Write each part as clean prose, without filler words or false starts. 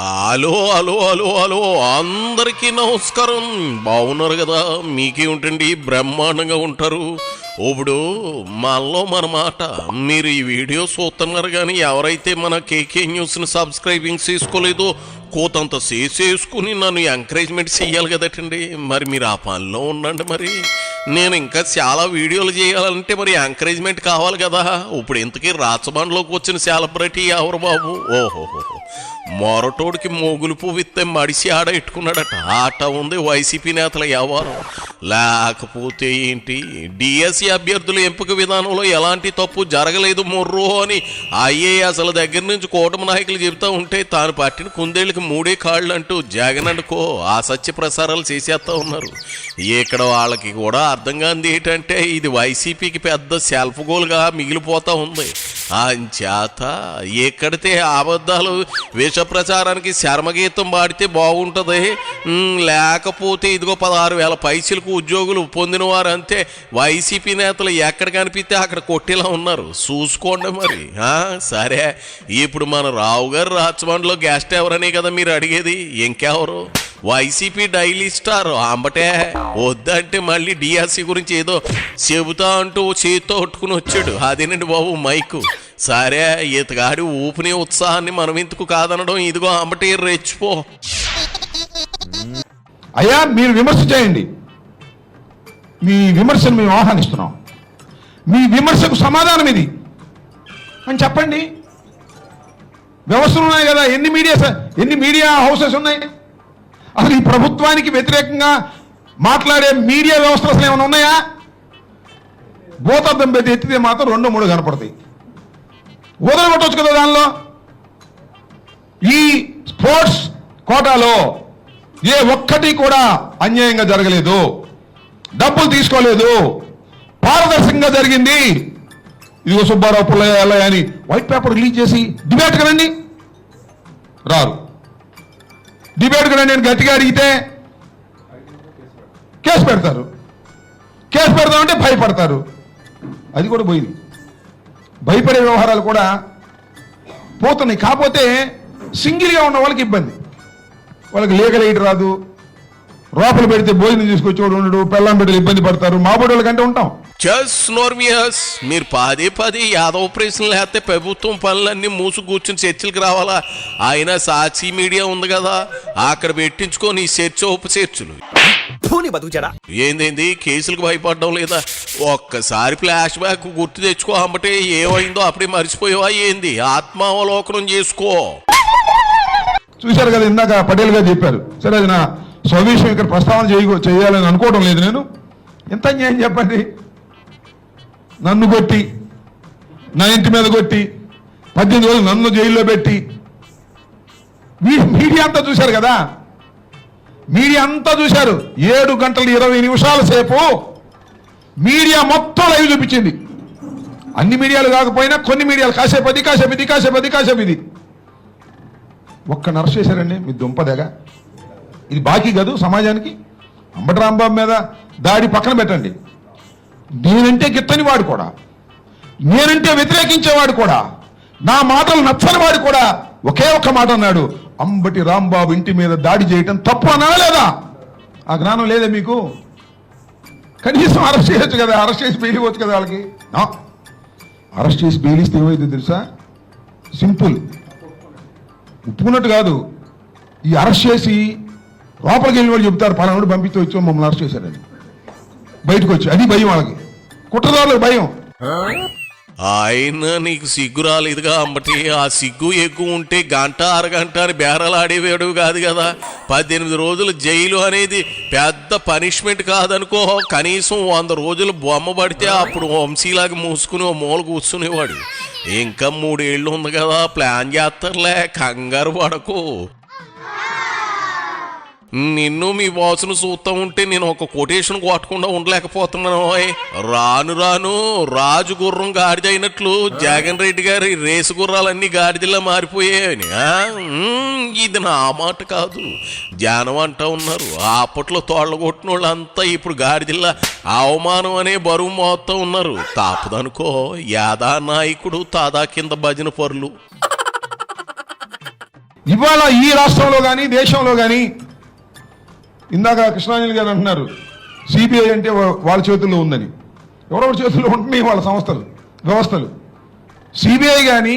Hello hello hello hello అందరికీ నమస్కారం. బాగున్నారు కదా? మీకేమిటండి, బ్రహ్మాండంగా ఉంటారు. ఇప్పుడు మనలో మన మాట. మీరు ఈ వీడియో చూస్తున్నారు కానీ ఎవరైతే మన కేకే న్యూస్ని సబ్స్క్రైబింగ్ చేసుకోలేదో కోతంత చేసుకుని నన్ను ఎంకరేజ్మెంట్ చేయాలి కదటండి. మరి మీరు ఆ పనిలో ఉండండి. మరి నేను ఇంకా చాలా వీడియోలు చేయాలంటే మరి ఎంకరేజ్మెంట్ కావాలి కదా. ఇప్పుడు ఇంతకీ రాచబండ్లోకి వచ్చిన సెలబ్రిటీ ఎవరు బాబు? ఓహోహో, మొరటోడికి మోగులు పువ్విస్తే మడిసి ఆడ ఎట్టుకున్నాడట. ఆట ఉంది వైసీపీ నేతల వ్యవహారం. లేకపోతే ఏంటి, డిఎస్సి అభ్యర్థుల ఎంపిక విధానంలో ఎలాంటి తప్పు జరగలేదు మొర్రో అని ఐఏఎస్ల దగ్గర నుంచి కూటమి నాయకులు చెబుతూ ఉంటే తాను పట్టిన కుందేళ్ళకి 3 కాళ్ళు అంటూ జగన్ అనుకో అసత్య ప్రసారాలు చేసేస్తూ ఉన్నారు. ఇక్కడ వాళ్ళకి కూడా అర్థం కానిది ఏంటంటే ఇది వైసీపీకి పెద్ద సెల్ఫ్ గోల్గా మిగిలిపోతూ ఉంది. అంచేత ఎక్కడితే అబద్ధాలు విష ప్రచారానికి శర్మగీతం పాడితే బాగుంటుంది. లేకపోతే ఇదిగో 16,000 పైసలకు ఉద్యోగులు పొందిన వారు అంతే. వైసీపీ నేతలు ఎక్కడ కనిపిస్తే అక్కడ కొట్టేలా ఉన్నారు. చూసుకోండి మరి. సరే, ఇప్పుడు మన రావు గారు రాచమండ్రిలో గెస్ట్ ఎవరనే కదా మీరు అడిగేది. ఇంకెవరు? వైసీపీ డైలీ స్టార్ అంబటే. వద్దంటే మళ్ళీ డిఆర్సీ గురించి ఏదో చెబుతా అంటూ చేతితో పట్టుకుని వచ్చాడు. అదేనండి బాబు మైకు. సరే, ఇతగాడి ఊపిని ఉత్సాహాన్ని మనం ఎందుకు కాదనడం. ఇదిగో అంబటే రెచ్చిపో. అయ్యా, మీరు విమర్శ చేయండి. మీ విమర్శను మేము ఆహ్వానిస్తున్నాం. మీ విమర్శకు సమాధానం ఇది అని చెప్పండి. వ్యవస్థలు ఉన్నాయి కదా, ఎన్ని మీడియా హౌసెస్ ఉన్నాయి. అసలు ఈ ప్రభుత్వానికి వ్యతిరేకంగా మాట్లాడే మీడియా వ్యవస్థలు అసలు ఏమైనా ఉన్నాయా? భూతద్దం పెట్టి ఎత్తితే మాత్రం 2-3 కనపడతాయి. వదలగొట్టవచ్చు కదా. దానిలో ఈ స్పోర్ట్స్ కోటాలో ఏ ఒక్కటి కూడా అన్యాయంగా జరగలేదు, డబ్బులు తీసుకోలేదు, పారదర్శకంగా జరిగింది. ఇదిగో సుబ్బారావు పుల్లయ్య అని వైట్ పేపర్ రిలీజ్ చేసి డిబేట్ కదండి, రారు. డిబేట్ కూడా నేను గట్టిగా అడిగితే కేసు పెడతారు. కేసు పెడతామంటే భయపడతారు. అది కూడా పోయింది. భయపడే వ్యవహారాలు కూడా పోతున్నాయి. కాకపోతే సింగిల్గా ఉన్న వాళ్ళకి ఇబ్బంది. వాళ్ళకి లీగల్ ఎయిడ్ రాదు. లోపల పెడితే భోజనం తీసుకొచ్చేవాడు ఉండడు. పెళ్ళాం బిడ్డలు ఇబ్బంది పడతారు. మా బోర్డు కంటే ఉంటాం. మీరు పదే యాదవ ప్రశ్నలు వేస్తే ప్రభుత్వం పనులన్నీ మూసు కూర్చుని చర్చలకు రావాలా? అయినా సాక్షి మీడియా ఉంది కదా, అక్కడ పెట్టించుకొని చర్చ ఉపచర్చలు. ఏంది కేసులకు భయపడడం లేదా? ఒక్కసారి ఫ్లాష్ బ్యాక్ గుర్తు తెచ్చుకో. అమ్మటే ఏమైందో అప్పుడే మర్చిపోయావా ఏంది? ఆత్మావలోకనం చేసుకో. చూశారు కదా, ఇందాక పటేల్ గారు చెప్పారు. సరే, అది నా స్వవిషయం ఇక్కడ ప్రస్తావన చేయాలని అనుకోవడం లేదు నేను. ఎంత అన్యాయం చెప్పండి. నన్ను కొట్టి, నా ఇంటి మీద కొట్టి 18 రోజులు నన్ను జైల్లో పెట్టి మీడియా అంతా చూశారు కదా. మీడియా అంతా చూశారు. 7 గంటల 20 నిమిషాల సేపు మీడియా మొత్తం లైవ్ చూపించింది. అన్ని మీడియాలు కాకపోయినా కొన్ని మీడియాలు కాసేపు ఇది. ఒక్క అరెస్ట్ చేశారండి. మీ దుంపదేగా. ఇది బాకీ కాదు సమాజానికి. అంబటి రాంబాబు మీద దాడి పక్కన పెట్టండి. నేనంటే గిత్తని వాడు కూడా, నేనంటే వ్యతిరేకించేవాడు కూడా, నా మాటలు నచ్చని వాడు కూడా ఒకే ఒక్క మాట అన్నాడు, అంబటి రాంబాబు ఇంటి మీద దాడి చేయటం తప్పు అన్నాడా లేదా? ఆ జ్ఞానం లేదా మీకు? కనీసం అరెస్ట్ చేయొచ్చు కదా. అరెస్ట్ చేసి బెయిల్ ఇవ్వచ్చు కదా వాళ్ళకి. అరెస్ట్ చేసి బెయిల్ ఇస్తే ఏమైందో తెలుసా? సింపుల్. ఒప్పుకున్నట్టు కాదు. ఈ అరెస్ట్ చేసి లోపలికి వెళ్ళిన వాళ్ళు చెబుతారు, పలానాడు పంపిస్తూ వచ్చి మమ్మల్ని అరెస్ట్ చేశారని. బయటకు వచ్చి అది భయం వాళ్ళకి, కుట్రదారులకు భయం. ఆయన నీకు సిగ్గు రాలేదుగా అంబటి. ఆ సిగ్గు ఎక్కువ ఉంటే గంట అరగంట అని బేరాలు ఆడేవాడు కాదు కదా. 18 రోజులు జైలు అనేది పెద్ద పనిష్మెంట్ కాదనుకో. కనీసం 100 రోజులు బొమ్మ పడితే అప్పుడు వంశీలాగా మూసుకుని ఓ మూల కూర్చునేవాడు. ఇంకా 3 ఏళ్ళు ఉంది కదా, ప్లాన్ చేస్తారులే, కంగారు పడకు. నిన్ను మీ బాసును చూస్తూ ఉంటే నేను ఒక కొటేషన్ కొట్టకుండా ఉండలేకపోతున్నాను. రాను రాజు గుర్రం గాడిద అయినట్లు జగన్ రెడ్డి గారి రేసు గుర్రాలన్నీ గాడిదలా మారిపోయాయని. ఇది నా మాట కాదు, జనం అంటా ఉన్నారు. అప్పట్లో తోళ్ళ కొట్టిన వాళ్ళంతా ఇప్పుడు గాడిదల్లా అవమానం అనే బరువు మోస్తూ ఉన్నారు. తప్పదనుకో, యాదా నాయకుడు తాదా కింద భజన పరులు. ఇవాళ ఈ రాష్ట్రంలో కానీ దేశంలో కానీ ఇందాక కృష్ణాంజలి గారు అంటున్నారు సిబిఐ అంటే వాళ్ళ చేతుల్లో ఉందని. ఎవరెవరి చేతుల్లో ఉంటున్నాయి వాళ్ళ సంస్థలు వ్యవస్థలు. సిబిఐ కానీ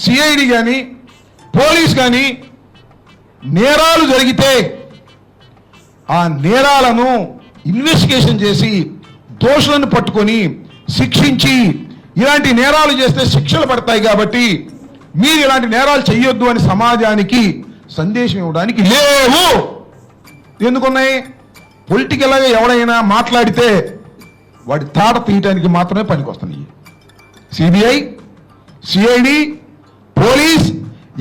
సిఐడి కానీ పోలీస్ కానీ నేరాలు జరిగితే ఆ నేరాలను ఇన్వెస్టిగేషన్ చేసి దోషులను పట్టుకొని శిక్షించి ఇలాంటి నేరాలు చేస్తే శిక్షలు పడతాయి కాబట్టి మీరు ఇలాంటి నేరాలు చెయ్యొద్దు అని సమాజానికి సందేశం ఇవ్వడానికి లేవు. ఎందుకున్నాయి? పొలిటికల్గా ఎవడైనా మాట్లాడితే వాడి తాట తీయటానికి మాత్రమే పనికొస్తున్నాయి. సిబిఐ సిఐడి పోలీస్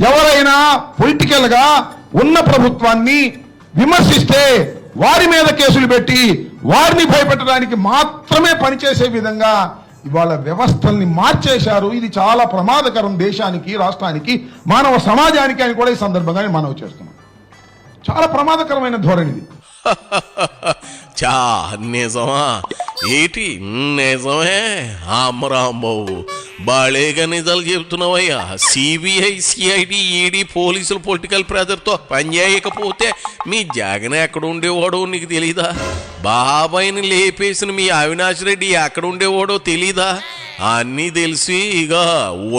ఎవరైనా పొలిటికల్గా ఉన్న ప్రభుత్వాన్ని విమర్శిస్తే వారి మీద కేసులు పెట్టి వారిని భయపెట్టడానికి మాత్రమే పనిచేసే విధంగా ఇవాళ వ్యవస్థల్ని మార్చేశారు. ఇది చాలా ప్రమాదకరం దేశానికి, రాష్ట్రానికి, మానవ సమాజానికి అని కూడా ఈ సందర్భంగా మనవి చేస్తున్నాం. చాలా ప్రమాదకరమైన ధోరణిది. చా నిజమా ఏటి? నిజమే అమ్మరాంబాబు, బాళేగా నిజాలు చెబుతున్నావయ్యా. సిబిఐ సిఐడి ఈడీ పోలీసులు పొలిటికల్ ప్రెజర్తో పనిచేయకపోతే మీ జగన్ ఎక్కడ ఉండేవాడో నీకు తెలీదా? బాబాయిని లేపేసిన మీ అవినాష్ రెడ్డి ఎక్కడ ఉండేవాడో తెలీదా? అన్నీ తెలిసి ఇక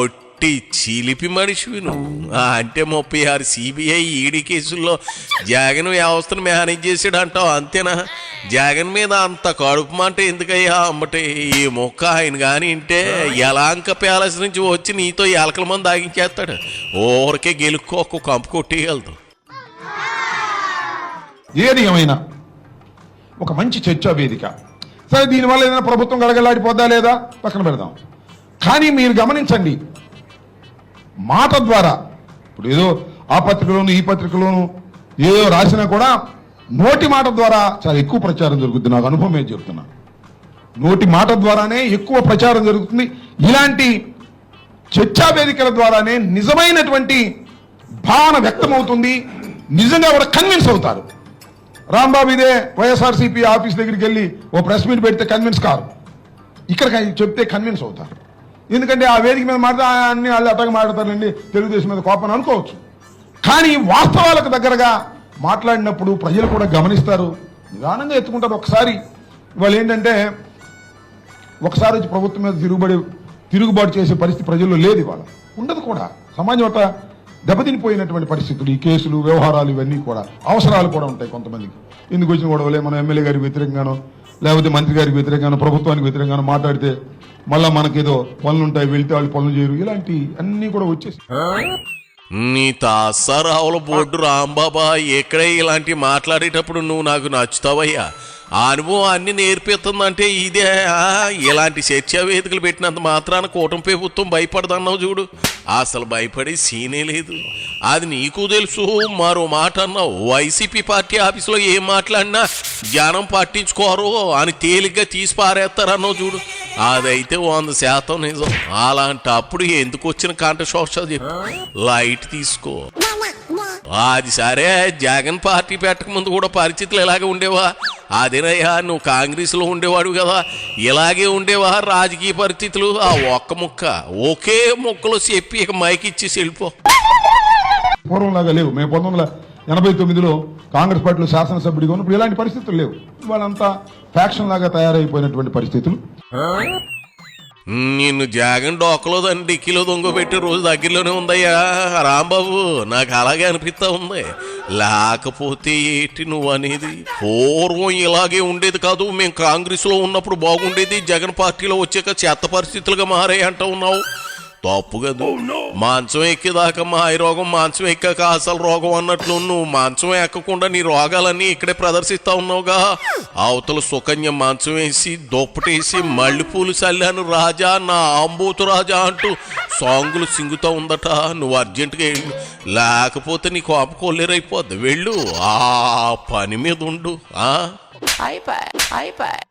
ఒట్టి చిలిపి మనిషివి నువ్వు. అంటే 36 సిబిఐ ఈడీ కేసుల్లో జగన్ వ్యవస్థను మేనేజ్ చేసాడు అంటావు, అంతేనా? జగన్ మీద అంత కడుపు మంట ఎందుకయ్యా అమ్మటే? ఈ మొక్క ఆయన కానీ ఇంటే ఎలాంక ప్యాలెస్ నుంచి వచ్చి నీతో ఎలకల మంది ఆగించేస్తాడు. ఊరికే గెలుక్కోకు కంపు కొట్టేయగలదు. ఏది ఏమైనా ఒక మంచి చర్చా వేదిక. సరే, దీనివల్ల ఏదైనా ప్రభుత్వం గడగలాడిపోద్దా లేదా పక్కన పెడదాం. కానీ మీరు గమనించండి, మాట ద్వారా ఇప్పుడు ఏదో ఆ పత్రికలోను ఈ పత్రికలోను ఏదో రాసినా కూడా నోటి మాట ద్వారా చాలా ఎక్కువ ప్రచారం జరుగుతుంది. నాకు అనుభవం ఏం చెప్తున్నా, నోటి మాట ద్వారానే ఎక్కువ ప్రచారం జరుగుతుంది. ఇలాంటి చర్చా వేదికల ద్వారానే నిజమైనటువంటి భావన వ్యక్తమవుతుంది. నిజంగా కూడా కన్విన్స్ అవుతారు. రాంబాబు ఇదే వైఎస్ఆర్సీపీ ఆఫీస్ దగ్గరికి వెళ్ళి ఓ ప్రెస్ మీట్ పెడితే కన్విన్స్ కారు, ఇక్కడ చెప్తే కన్విన్స్ అవుతారు. ఎందుకంటే ఆ వేదిక మీద మాట్లాడితే అన్ని వాళ్ళు అట్టగా మాట్లాడతారండి, తెలుగుదేశం మీద కోపం అనుకోవచ్చు. కానీ వాస్తవాలకు దగ్గరగా మాట్లాడినప్పుడు ప్రజలు కూడా గమనిస్తారు, నిదానంగా ఎత్తుకుంటారు. ఒకసారి వాళ్ళు ఏంటంటే ఒకసారి వచ్చి ప్రభుత్వం మీద తిరుగుబాటు చేసే పరిస్థితి ప్రజల్లో లేదు, ఇవాళ ఉండదు కూడా. సమాజం ఒక దెబ్బతినిపోయినటువంటి పరిస్థితులు, ఈ కేసులు వ్యవహారాలు ఇవన్నీ కూడా, అవసరాలు కూడా ఉంటాయి కొంతమందికి. ఎందుకు వచ్చిన గొడవలే, మనం ఎమ్మెల్యే గారికి వ్యతిరేకంగానో లేకపోతే మంత్రి గారికి వ్యతిరేకంగానో ప్రభుత్వానికి వ్యతిరేకంగానో మాట్లాడితే మళ్ళా మనకేదో పనులు ఉంటాయి, వెళ్తే వాళ్ళు పనులు చేయరు, ఇలాంటి అన్నీ కూడా వచ్చేసి. నీ తాసారావుల బోర్డు రాంబాబా, ఎక్కడే ఇలాంటి మాట్లాడేటప్పుడు నువ్వు నాకు నచ్చుతావయ్యా. ఆ అనుభవం అన్ని నేర్పిస్తుందంటే ఇదే. ఇలాంటి చర్చా వేదికలు పెట్టినంత మాత్రాన కూటమి ప్రభుత్వం భయపడదన్నావు చూడు, అసలు భయపడే సీనే లేదు. అది నీకు తెలుసు. మరో మాట అన్నావు, వైసీపీ పార్టీ ఆఫీసులో ఏం మాట్లాడినా జనం పట్టించుకోరు అని తేలిగ్గా తీసి పారేస్తారన్నావు చూడు, అదైతే 100% నిజం. అలాంటప్పుడు ఎందుకు వచ్చిన కంఠశోష చెప్పు, లైట్ తీసుకో. అది సరే, జగన్ పార్టీ పెట్టక ముందు కూడా పరిస్థితులు ఇలాగే ఉండేవా? అదేనయ్యా, నువ్వు కాంగ్రెస్లో ఉండేవాడు కదా, ఇలాగే ఉండేవా రాజకీయ పరిస్థితులు? ఆ ఒకే ముక్కలో చెప్పి ఇక మైక్ ఇచ్చేసి వెళ్ళిపో. పూర్వంలాగా లేవు. మేము 1989లో కాంగ్రెస్ పార్టీలో శాసనసభ్యుడిగా ఉన్నప్పుడు ఇలాంటి పరిస్థితులు లేవు. వాళ్ళంతా ఫ్యాక్షన్ లాగా తయారైపోయినటువంటి పరిస్థితులు. నిన్ను జగన్ డోకలో దాన్ని డిక్కీలో దొంగ పెట్టే రోజు దగ్గరలోనే ఉందయ్యా రాంబాబు, నాకు అలాగే అనిపిస్తా ఉంది. లేకపోతే ఏంటి నువ్వు అనేది? పూర్వం ఇలాగే ఉండేది కాదు, మేము కాంగ్రెస్లో ఉన్నప్పుడు బాగుండేది, జగన్ పార్టీలో వచ్చాక చెత్త పరిస్థితులుగా మారాయి అంటూ ఉన్నావు. తప్పు కదా. మాంసం ఎక్కేదాకా మాయ రోగం, మాంసం ఎక్కాక అసలు రోగం అన్నట్లు నువ్వు మాంసం ఎక్కకుండా నీ రోగాలన్నీ ఇక్కడే ప్రదర్శిస్తా ఉన్నావుగా. అవతల సుకన్య మాంసం వేసి దుప్పటేసి మల్లెపూలు చల్లాను రాజా, నా ఆంబోతు రాజా అంటూ సాంగులు సింగుతూ ఉందట. నువ్వు అర్జెంటుగా వెళ్ళు, లేకపోతే నీ కోప కొల్లేరైపోద్ది. వెళ్ళు, ఆ పని మీద ఉండు. అయిపోయి